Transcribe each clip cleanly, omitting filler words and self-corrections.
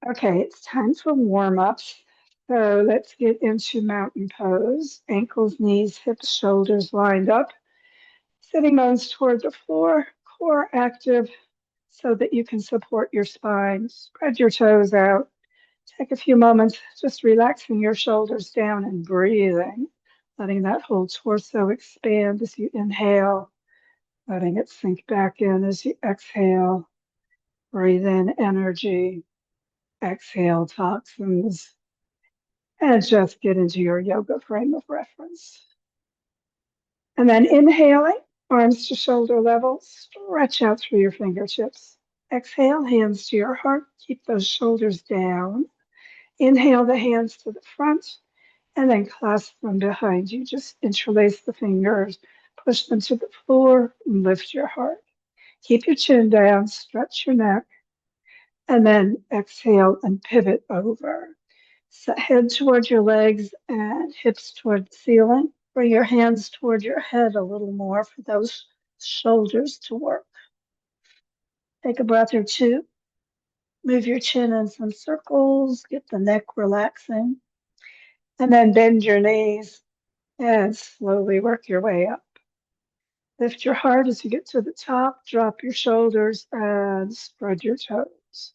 Okay, it's time for warm-ups. So let's get into mountain pose. Ankles, knees, hips, shoulders lined up. Sitting bones toward the floor, core active so that you can support your spine. Spread your toes out. Take a few moments just relaxing your shoulders down and breathing, letting that whole torso expand as you inhale, letting it sink back in as you exhale. Breathe in energy, exhale toxins, and just get into your yoga frame of reference. And then inhaling, arms to shoulder level, stretch out through your fingertips. Exhale, hands to your heart, keep those shoulders down. Inhale the hands to the front, and then clasp them behind you. Just interlace the fingers, push them to the floor, and lift your heart. Keep your chin down, stretch your neck, and then exhale and pivot over. So head towards your legs and hips toward the ceiling. Bring your hands toward your head a little more for those shoulders to work. Take a breath or two. Move your chin in some circles. Get the neck relaxing. And then bend your knees and slowly work your way up. Lift your heart as you get to the top. Drop your shoulders and spread your toes.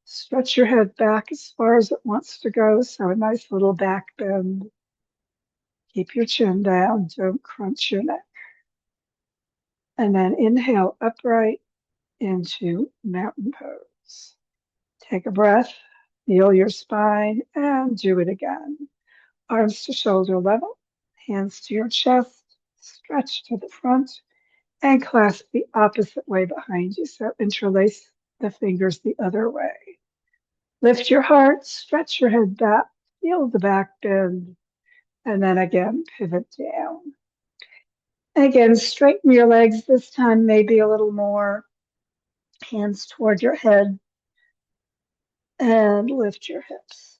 Stretch your head back as far as it wants to go. So a nice little back bend. Keep your chin down. Don't crunch your neck. And then inhale upright into mountain pose. Take a breath. Feel your spine and do it again. Arms to shoulder level. Hands to your chest. Stretch to the front and clasp the opposite way behind you. So interlace the fingers the other way. Lift your heart, stretch your head back, feel the back bend, and then again, pivot down. Again, straighten your legs this time, maybe a little more. Hands toward your head and lift your hips.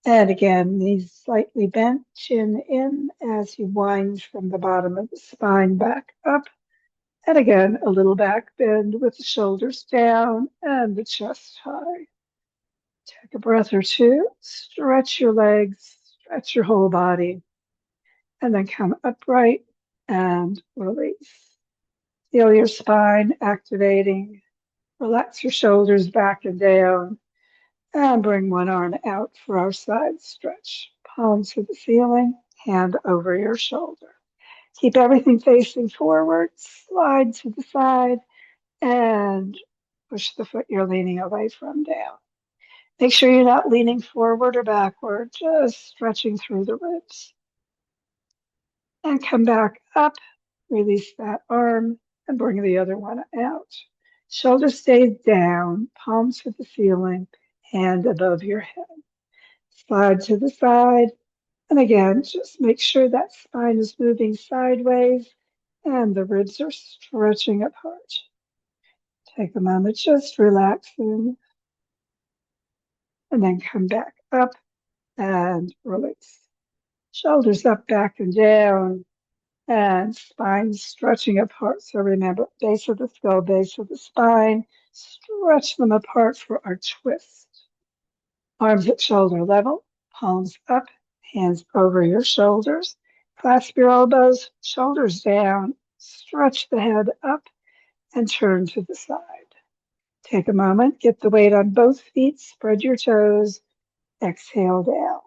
And again, knees slightly bent, chin in as you wind from the bottom of the spine back up. And again, a little back bend with the shoulders down and the chest high. Take a breath or two, stretch your legs, stretch your whole body, and then come upright and release. Feel your spine activating. Relax your shoulders back and down, and bring one arm out for our side stretch. Palm to the ceiling, hand over your shoulder. Keep everything facing forward, slide to the side, and push the foot you're leaning away from down. Make sure you're not leaning forward or backward, just stretching through the ribs. And come back up, release that arm, and bring the other one out. Shoulder stays down, palms to the ceiling, hand above your head. Slide to the side, and again, just make sure that spine is moving sideways and the ribs are stretching apart. Take a moment, just relaxing, and then come back up and release. Shoulders up, back, and down, and spine stretching apart. So remember, base of the skull, base of the spine, stretch them apart for our twist. Arms at shoulder level, palms up, hands over your shoulders. Clasp your elbows, shoulders down, stretch the head up, and turn to the side. Take a moment, get the weight on both feet, spread your toes, exhale down.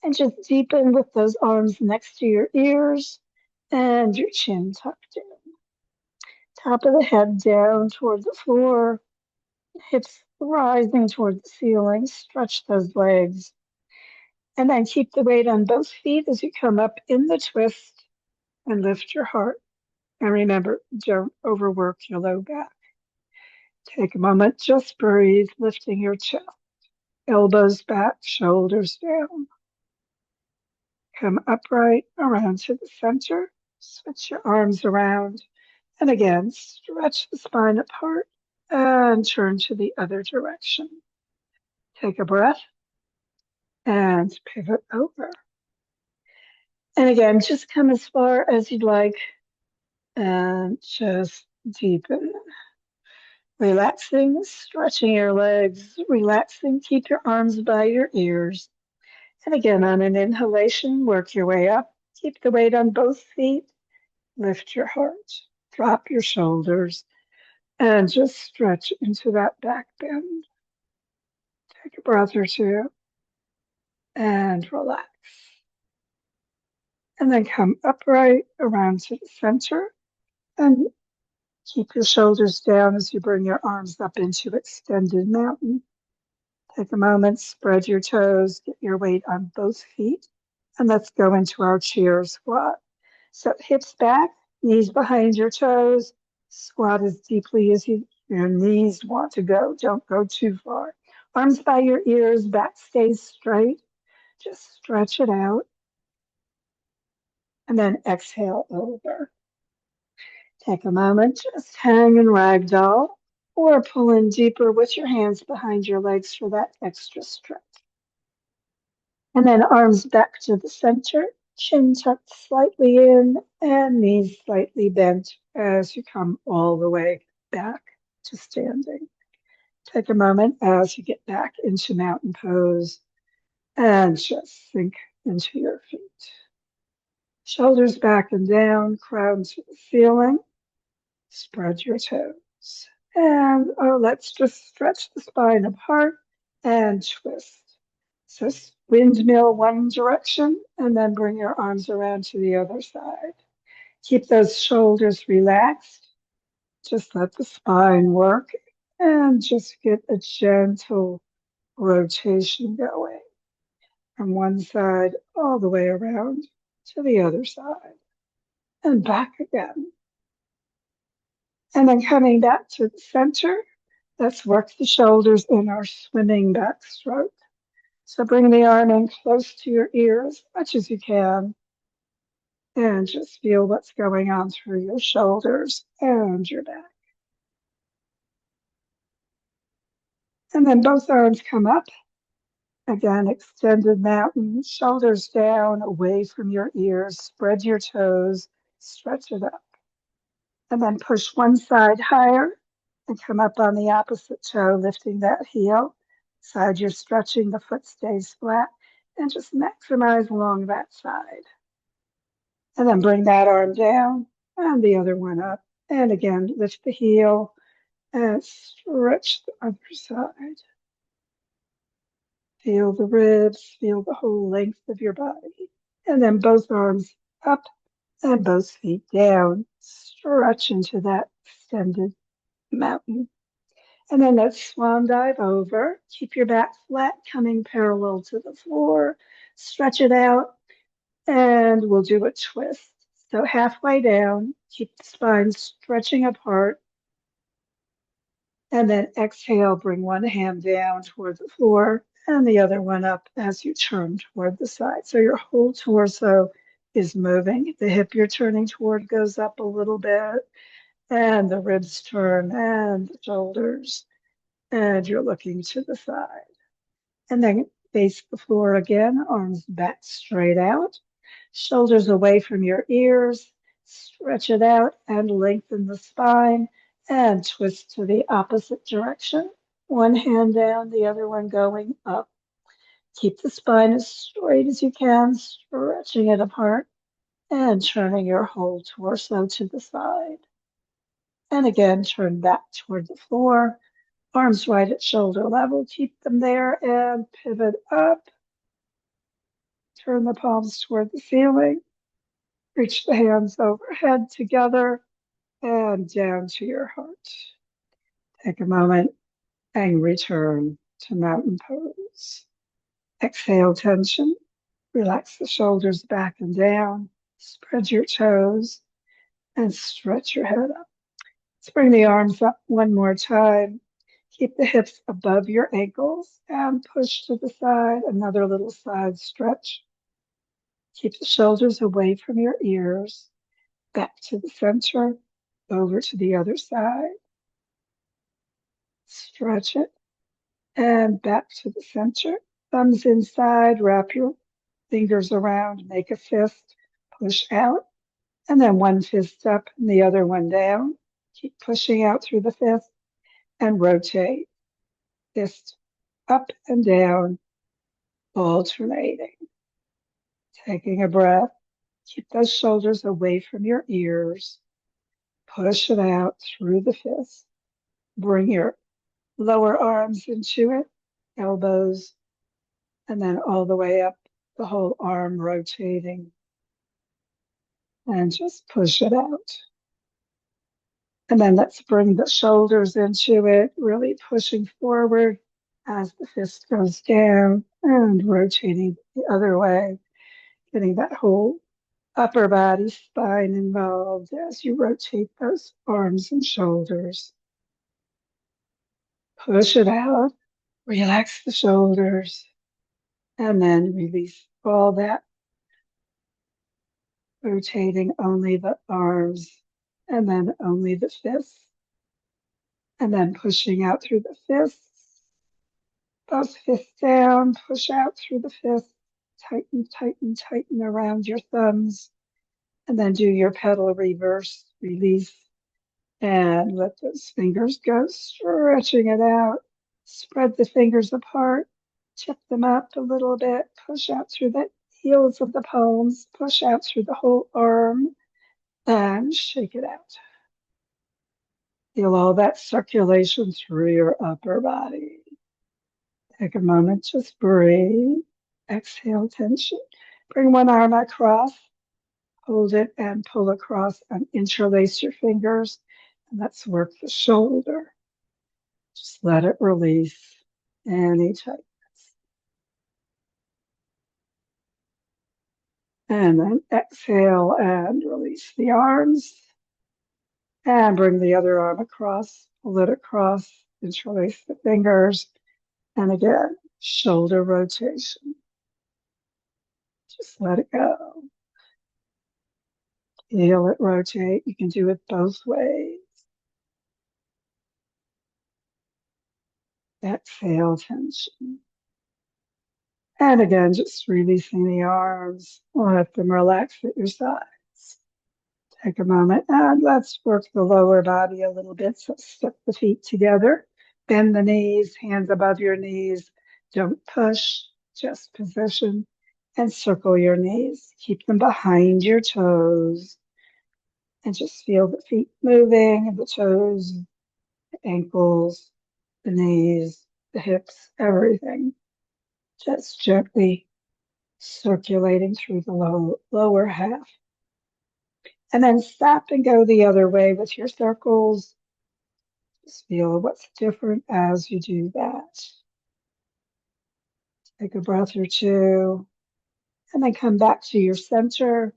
And just deepen with those arms next to your ears and your chin tucked in. Top of the head down toward the floor, hips rising toward the ceiling. Stretch those legs. And then keep the weight on both feet as you come up in the twist and lift your heart. And remember, don't overwork your low back. Take a moment, just breathe, lifting your chest. Elbows back, shoulders down. Come upright around to the center. Switch your arms around. And again, stretch the spine apart and turn to the other direction. Take a breath and pivot over. And again, just come as far as you'd like and just deepen. Relaxing, stretching your legs, relaxing, keep your arms by your ears. And again, on an inhalation, work your way up. Keep the weight on both feet. Lift your heart. Drop your shoulders and just stretch into that back bend. Take a breath or two and relax. And then come upright around to the center and keep your shoulders down as you bring your arms up into extended mountain. Take a moment, spread your toes, get your weight on both feet, and let's go into our chair squat. So hips back, knees behind your toes, squat as deeply as your knees want to go. Don't go too far. Arms by your ears, back stays straight. Just stretch it out, and then exhale over. Take a moment, just hang and ragdoll, or pull in deeper with your hands behind your legs for that extra stretch. And then arms back to the center, chin tucked slightly in, and knees slightly bent as you come all the way back to standing. Take a moment as you get back into mountain pose and just sink into your feet. Shoulders back and down, crown to the ceiling. Spread your toes. And let's just stretch the spine apart and twist. So windmill one direction and then bring your arms around to the other side. Keep those shoulders relaxed. Just let the spine work and just get a gentle rotation going from one side all the way around to the other side and back again. And then coming back to the center, let's work the shoulders in our swimming backstroke. So bring the arm in close to your ear as much as you can and just feel what's going on through your shoulders and your back. And then both arms come up. Again, extended mountain, shoulders down, away from your ears. Spread your toes, stretch it up. And then push one side higher and come up on the opposite toe, lifting that heel. Side you're stretching, the foot stays flat, and just maximize along that side. And then bring that arm down and the other one up. And again, lift the heel and stretch the other side. Feel the ribs, feel the whole length of your body. And then both arms up and both feet down. Stretch into that extended mountain. And then let's swan dive over. Keep your back flat, coming parallel to the floor. Stretch it out, and we'll do a twist. So halfway down, keep the spine stretching apart. And then exhale, bring one hand down toward the floor and the other one up as you turn toward the side. So your whole torso is moving. The hip you're turning toward goes up a little bit, and the ribs turn, and the shoulders, and you're looking to the side. And then face the floor again, arms back straight out, shoulders away from your ears, stretch it out and lengthen the spine and twist to the opposite direction. One hand down, the other one going up. Keep the spine as straight as you can, stretching it apart and turning your whole torso to the side. And again, turn back toward the floor. Arms right at shoulder level, keep them there and pivot up. Turn the palms toward the ceiling. Reach the hands overhead together and down to your heart. Take a moment and return to mountain pose. Exhale tension. Relax the shoulders back and down. Spread your toes and stretch your head up. Let's bring the arms up one more time. Keep the hips above your ankles and push to the side. Another little side stretch. Keep the shoulders away from your ears. Back to the center, over to the other side. Stretch it and back to the center. Thumbs inside, wrap your fingers around, make a fist, push out, and then one fist up and the other one down. Keep pushing out through the fist and rotate, fist up and down, alternating. Taking a breath, keep those shoulders away from your ears. Push it out through the fist. Bring your lower arms into it, elbows, and then all the way up, the whole arm rotating. And just push it out. And then let's bring the shoulders into it, really pushing forward as the fist goes down and rotating the other way, getting that whole upper body spine involved as you rotate those arms and shoulders. Push it out, relax the shoulders, and then release all that, rotating only the arms and then only the fists, and then pushing out through the fists, both fists down, push out through the fists, tighten, tighten, tighten around your thumbs, and then do your pedal reverse, release, and let those fingers go, stretching it out. Spread the fingers apart, tip them up a little bit, push out through the heels of the palms, push out through the whole arm, and shake it out. Feel all that circulation through your upper body. Take a moment, just breathe. Exhale, tension. Bring one arm across, hold it and pull across and interlace your fingers. And let's work the shoulder. Just let it release any tightness. And then exhale and release the arms. And bring the other arm across, pull it across, interlace the fingers. And again, shoulder rotation. Just let it go. Feel it rotate. You can do it both ways. Exhale, tension. And again, just releasing the arms. Let them relax at your sides. Take a moment and let's work the lower body a little bit. So step the feet together. Bend the knees, hands above your knees. Don't push, just position and circle your knees. Keep them behind your toes. And just feel the feet moving, the toes, the ankles, the knees, the hips, everything. Just gently circulating through the lower half. And then stop and go the other way with your circles. Just feel what's different as you do that. Take a breath or two, and then come back to your center.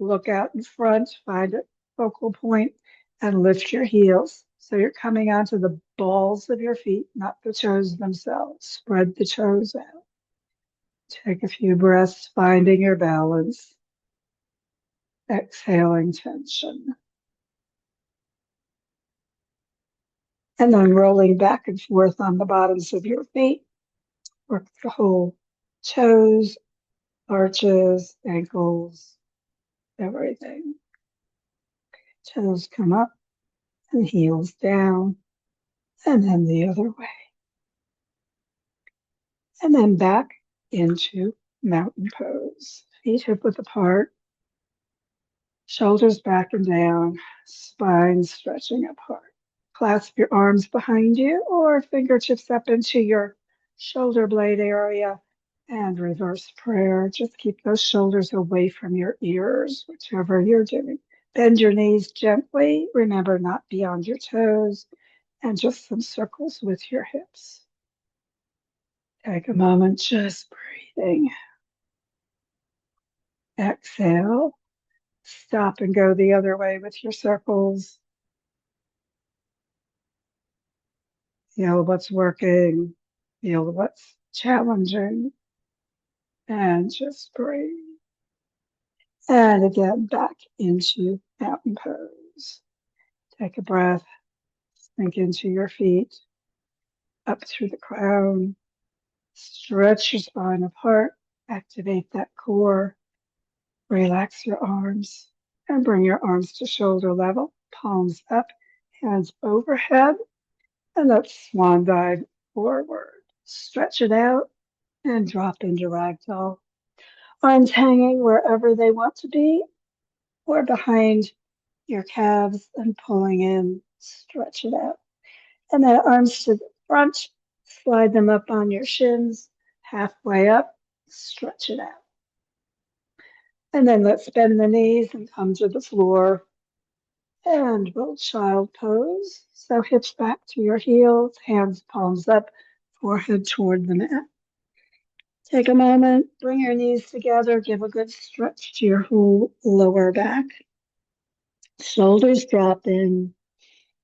Look out in front, find a focal point, and lift your heels. So you're coming onto the balls of your feet, not the toes themselves. Spread the toes out. Take a few breaths, finding your balance. Exhaling tension. And then rolling back and forth on the bottoms of your feet. Work the whole toes, arches, ankles, everything. Toes come up and heels down, and then the other way. And then back into mountain pose. Feet hip width apart, shoulders back and down, spine stretching apart. Clasp your arms behind you or fingertips up into your shoulder blade area and reverse prayer. Just keep those shoulders away from your ears, whichever you're doing. Bend your knees gently. Remember, not beyond your toes, and just some circles with your hips. Take a moment, just breathing. Exhale. Stop and go the other way with your circles. Feel what's working. Feel what's challenging. And just breathe. And again, back into mountain pose. Take a breath. Sink into your feet. Up through the crown. Stretch your spine apart. Activate that core. Relax your arms. And bring your arms to shoulder level. Palms up. Hands overhead. And let's swan dive forward. Stretch it out and drop into ragdoll. Arms hanging wherever they want to be or behind your calves and pulling in. Stretch it out. And then arms to the front. Slide them up on your shins. Halfway up. Stretch it out. And then let's bend the knees and come to the floor. And we'll child pose. So hips back to your heels, hands palms up, forehead toward the mat. Take a moment, bring your knees together, give a good stretch to your whole lower back. Shoulders drop in,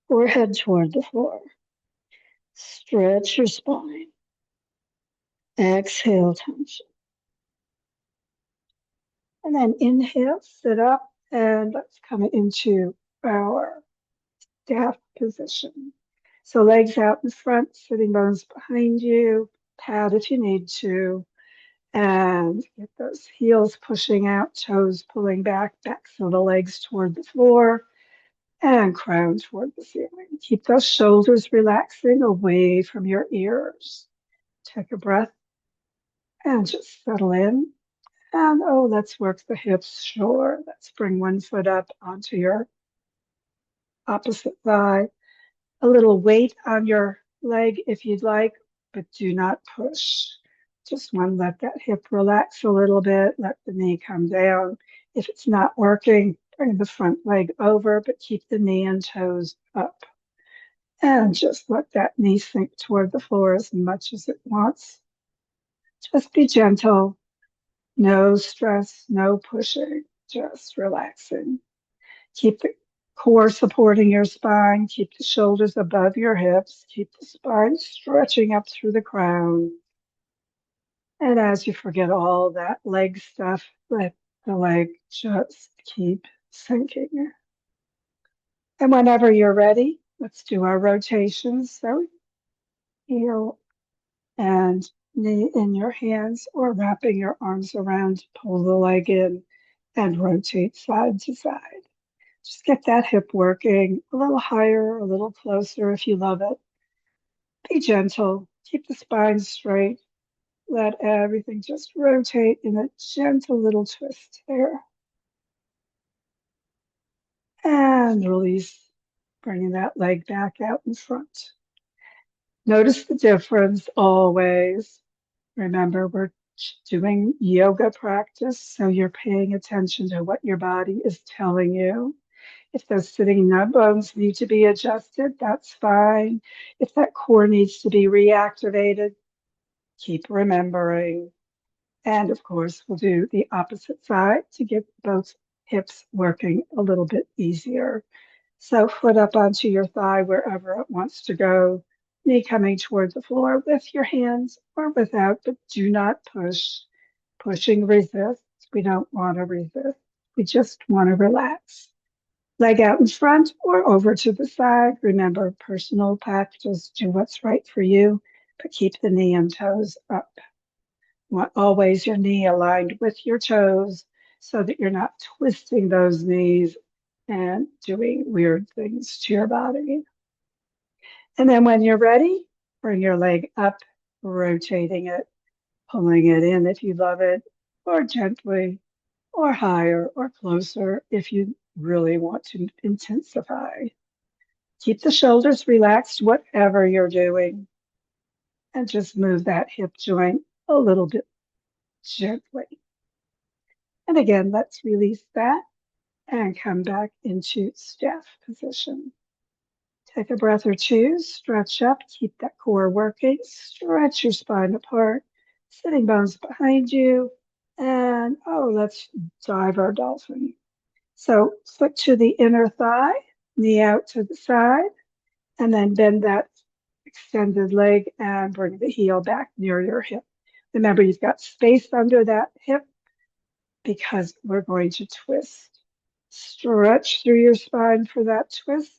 forehead toward the floor. Stretch your spine. Exhale, tension. And then inhale, sit up, and let's come into our staff position. So legs out in front, sitting bones behind you, pad if you need to, and get those heels pushing out, toes pulling back, backs of the legs toward the floor, and crown toward the ceiling. Keep those shoulders relaxing away from your ears. Take a breath and just settle in. And let's work the hips. Sure. Let's bring one foot up onto your opposite thigh. A little weight on your leg if you'd like, but do not push. Just want to let that hip relax a little bit, let the knee come down. If it's not working, bring the front leg over, but keep the knee and toes up. And just let that knee sink toward the floor as much as it wants. Just be gentle. No stress, no pushing, just relaxing. Keep the core supporting your spine. Keep the shoulders above your hips. Keep the spine stretching up through the crown. And as you forget all that leg stuff, let the leg just keep sinking. And whenever you're ready, let's do our rotations. So heel and knee in your hands or wrapping your arms around, pull the leg in and rotate side to side. Just get that hip working a little higher, a little closer if you love it. Be gentle. Keep the spine straight. Let everything just rotate in a gentle little twist there. And release, bringing that leg back out in front. Notice the difference always. Remember, we're doing yoga practice, so you're paying attention to what your body is telling you. If those sitting nut bones need to be adjusted, that's fine. If that core needs to be reactivated, keep remembering. And of course, we'll do the opposite side to get both hips working a little bit easier. So foot up onto your thigh wherever it wants to go. Knee coming toward the floor with your hands or without, but do not push. Pushing resists. We don't want to resist. We just want to relax. Leg out in front or over to the side. Remember, personal practice, do what's right for you, but keep the knee and toes up. Want always your knee aligned with your toes so that you're not twisting those knees and doing weird things to your body. And then when you're ready, bring your leg up, rotating it, pulling it in if you love it, or gently, or higher, or closer if you really want to intensify. Keep the shoulders relaxed, whatever you're doing, and just move that hip joint a little bit gently. And again, let's release that and come back into staff position. Take a breath or two, stretch up, keep that core working, stretch your spine apart, sitting bones behind you, and let's dive our dolphin. So foot to the inner thigh, knee out to the side, and then bend that extended leg and bring the heel back near your hip. Remember, you've got space under that hip because we're going to twist. Stretch through your spine for that twist.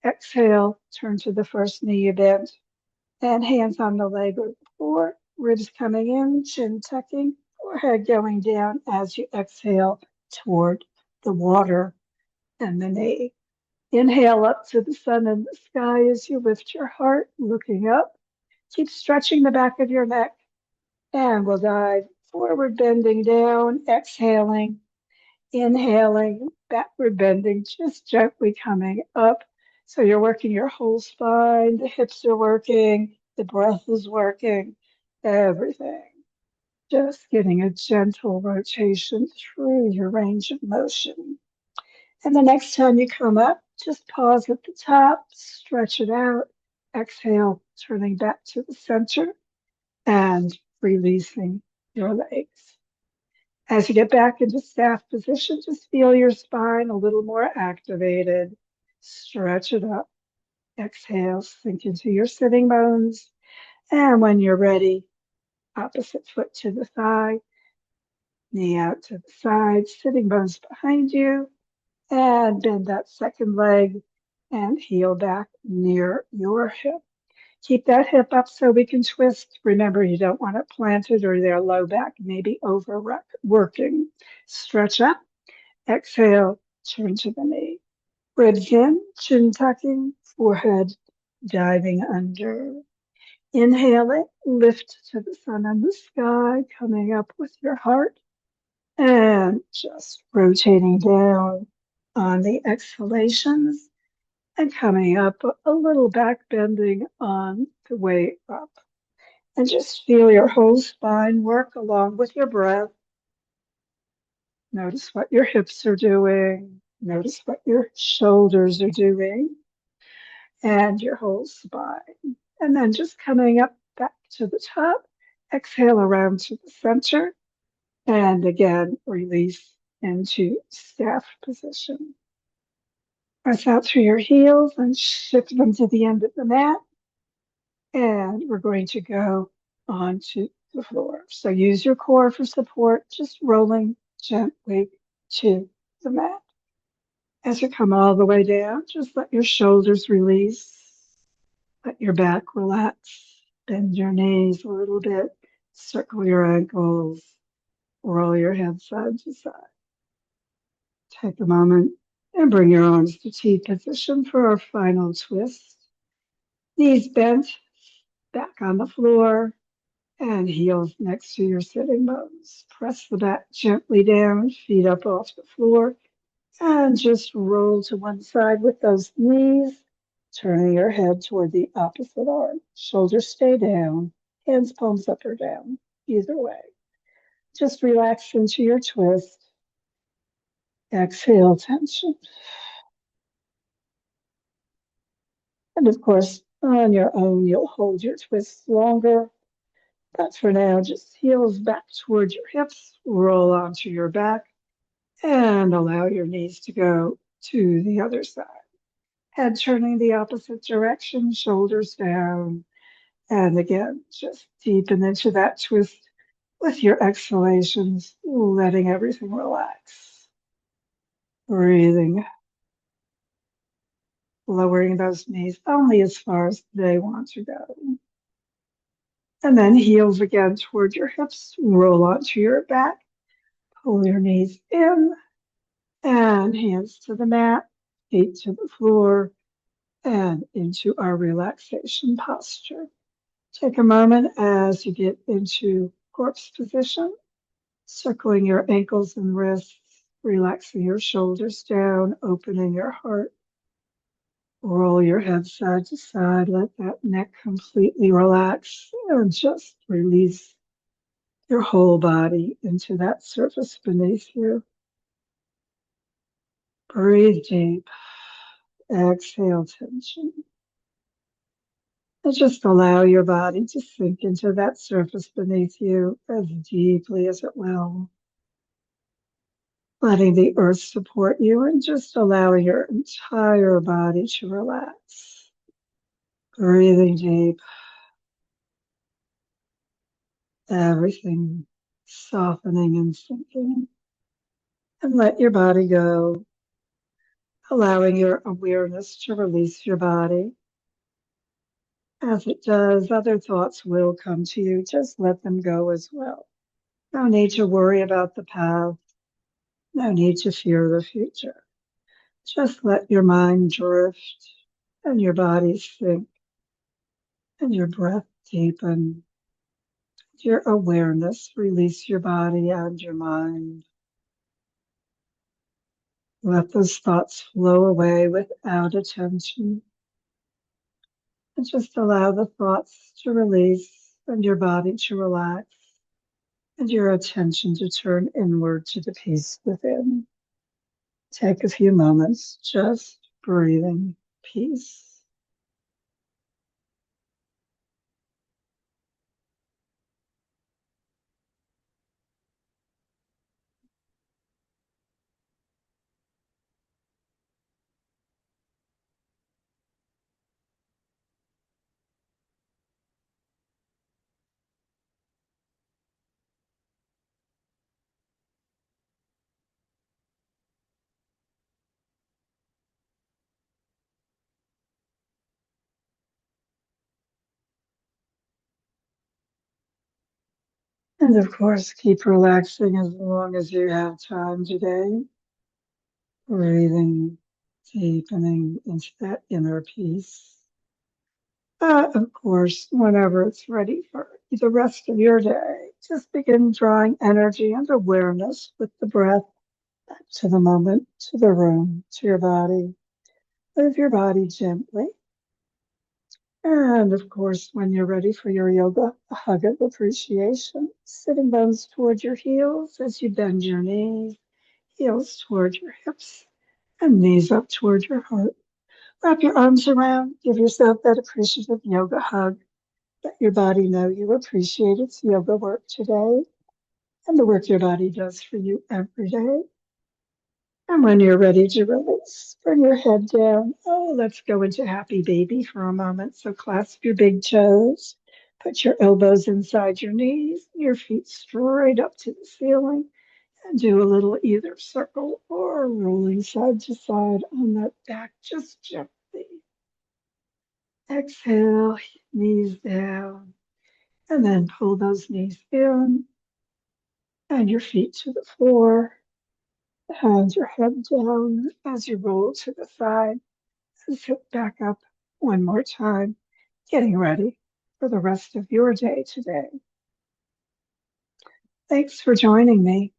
Exhale, turn to the first knee you bend. And hands on the leg or the floor, ribs coming in, chin tucking, forehead going down as you exhale toward the water and the knee. Inhale up to the sun and the sky as you lift your heart, looking up. Keep stretching the back of your neck. And we'll dive forward, bending down, exhaling, inhaling, backward bending, just gently coming up. So you're working your whole spine, the hips are working, the breath is working, everything. Just getting a gentle rotation through your range of motion. And the next time you come up, just pause at the top, stretch it out, exhale, turning back to the center and releasing your legs. As you get back into staff position, just feel your spine a little more activated. Stretch it up. Exhale, sink into your sitting bones. And when you're ready, opposite foot to the thigh, knee out to the side, sitting bones behind you, and bend that second leg and heel back near your hip. Keep that hip up so we can twist. Remember, you don't want it planted or their low back maybe overworking. Stretch up, exhale, turn to the knee. Ribs in, chin tucking, forehead diving under. Inhale it, lift to the sun and the sky, coming up with your heart, and just rotating down on the exhalations and coming up a little back bending on the way up. And just feel your whole spine work along with your breath. Notice what your hips are doing. Notice what your shoulders are doing and your whole spine. And then just coming up back to the top. Exhale around to the center. And again, release into staff position. Press out through your heels and shift them to the end of the mat. And we're going to go onto the floor. So use your core for support, just rolling gently to the mat. As you come all the way down, just let your shoulders release, let your back relax, bend your knees a little bit, circle your ankles, roll your head side to side. Take a moment and bring your arms to T position for our final twist. Knees bent, back on the floor, and heels next to your sitting bones. Press the back gently down, feet up off the floor, and just roll to one side with those knees, turning your head toward the opposite arm. Shoulders stay down, hands palms up or down, either way. Just relax into your twist. Exhale tension. And of course, on your own, you'll hold your twists longer. But for now, just heels back towards your hips, roll onto your back, and allow your knees to go to the other side. Head turning the opposite direction, shoulders down. And again, just deepen into that twist with your exhalations, letting everything relax. Breathing, lowering those knees only as far as they want to go. And then heels again toward your hips, roll onto your back, pull your knees in, and hands to the mat, feet to the floor, and into our relaxation posture. Take a moment as you get into corpse position, circling your ankles and wrists, relaxing your shoulders down, opening your heart. Roll your head side to side, let that neck completely relax, and just release your whole body into that surface beneath you. Breathe deep. Exhale tension. And just allow your body to sink into that surface beneath you as deeply as it will. Letting the earth support you and just allowing your entire body to relax. Breathing deep. Everything softening and sinking. And let your body go, allowing your awareness to release your body. As it does, other thoughts will come to you. Just let them go as well. No need to worry about the past. No need to fear the future. Just let your mind drift and your body sink and your breath deepen. Your awareness release your body and your mind. Let those thoughts flow away without attention. And just allow the thoughts to release and your body to relax and your attention to turn inward to the peace within. Take a few moments just breathing peace. And of course, keep relaxing as long as you have time today, breathing, deepening into that inner peace. Of course, whenever it's ready for the rest of your day, just begin drawing energy and awareness with the breath back to the moment, to the room, to your body. Move your body gently. And of course, when you're ready for your yoga, a hug of appreciation, sitting bones toward your heels as you bend your knees, heels toward your hips, and knees up toward your heart. Wrap your arms around, give yourself that appreciative yoga hug. Let your body know you appreciate its yoga work today and the work your body does for you every day. And when you're ready to release, bring your head down. Oh, let's go into happy baby for a moment. So clasp your big toes, put your elbows inside your knees, your feet straight up to the ceiling, and do a little either circle or rolling side to side on that back just gently. Exhale, knees down, and then pull those knees in and your feet to the floor. And your head down as you roll to the side. Sit back up one more time, getting ready for the rest of your day today. Thanks for joining me.